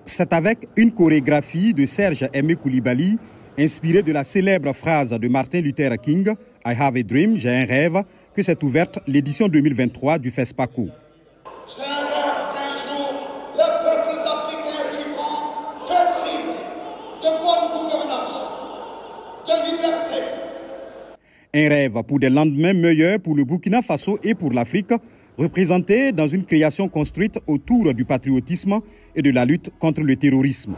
C'est avec une chorégraphie de Serge Aimé Coulibaly, inspirée de la célèbre phrase de Martin Luther King, « I have a dream », j'ai un rêve, que s'est ouverte l'édition 2023 du FESPACO. J'ai un rêve qu'un jour, les peuples africains vivront d'être libres, de bonne gouvernance, de liberté. Un rêve pour des lendemains meilleurs pour le Burkina Faso et pour l'Afrique, représenté dans une création construite autour du patriotisme et de la lutte contre le terrorisme.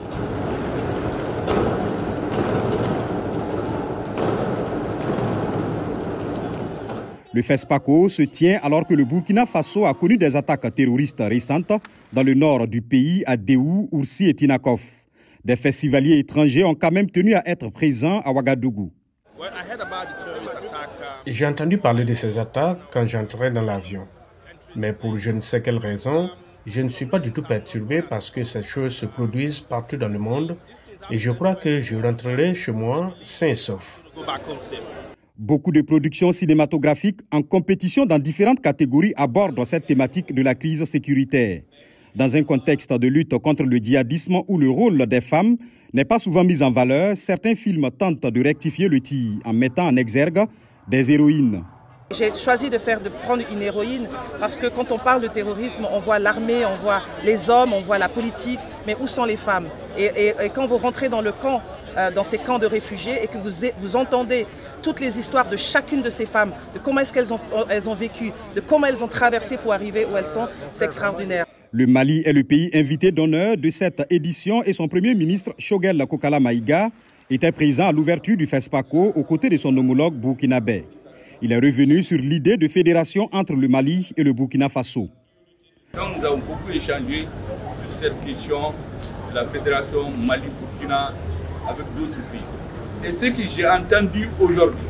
Le FESPACO se tient alors que le Burkina Faso a connu des attaques terroristes récentes dans le nord du pays, à Déou, Oursi et Tinakov. Des festivaliers étrangers ont quand même tenu à être présents à Ouagadougou. J'ai entendu parler de ces attaques quand j'entrais dans l'avion. Mais pour je ne sais quelle raison, je ne suis pas du tout perturbé parce que ces choses se produisent partout dans le monde et je crois que je rentrerai chez moi sain et sauf. Beaucoup de productions cinématographiques en compétition dans différentes catégories abordent cette thématique de la crise sécuritaire. Dans un contexte de lutte contre le djihadisme où le rôle des femmes n'est pas souvent mis en valeur, certains films tentent de rectifier le tir en mettant en exergue des héroïnes. J'ai choisi de prendre une héroïne parce que quand on parle de terrorisme, on voit l'armée, on voit les hommes, on voit la politique, mais où sont les femmes? Et quand vous rentrez dans le camp, dans ces camps de réfugiés et que vous entendez toutes les histoires de chacune de ces femmes, de comment est-ce qu'elles ont vécu, de comment elles ont traversé pour arriver où elles sont, c'est extraordinaire. Le Mali est le pays invité d'honneur de cette édition et son premier ministre, Choguel Kokala Maïga, était présent à l'ouverture du FESPACO aux côtés de son homologue burkinabé. Il est revenu sur l'idée de fédération entre le Mali et le Burkina Faso. Nous avons beaucoup échangé sur cette question de la fédération Mali-Burkina avec d'autres pays. Et ce que j'ai entendu aujourd'hui,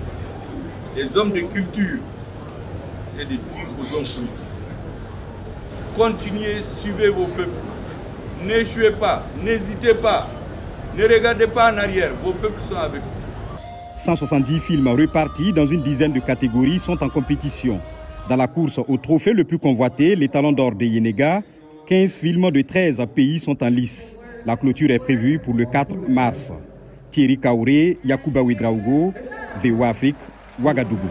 les hommes de culture, c'est de dire aux hommes politiques, continuez, suivez vos peuples, n'échouez pas, n'hésitez pas, ne regardez pas en arrière, vos peuples sont avec vous. 170 films repartis dans une dizaine de catégories sont en compétition. Dans la course au trophée le plus convoité, les Talons d'or de Yenega, 15 films de 13 pays sont en lice. La clôture est prévue pour le 4 mars. Thierry Kaouré, Yacouba Ouedraogo, VOA Afrique, Ouagadougou.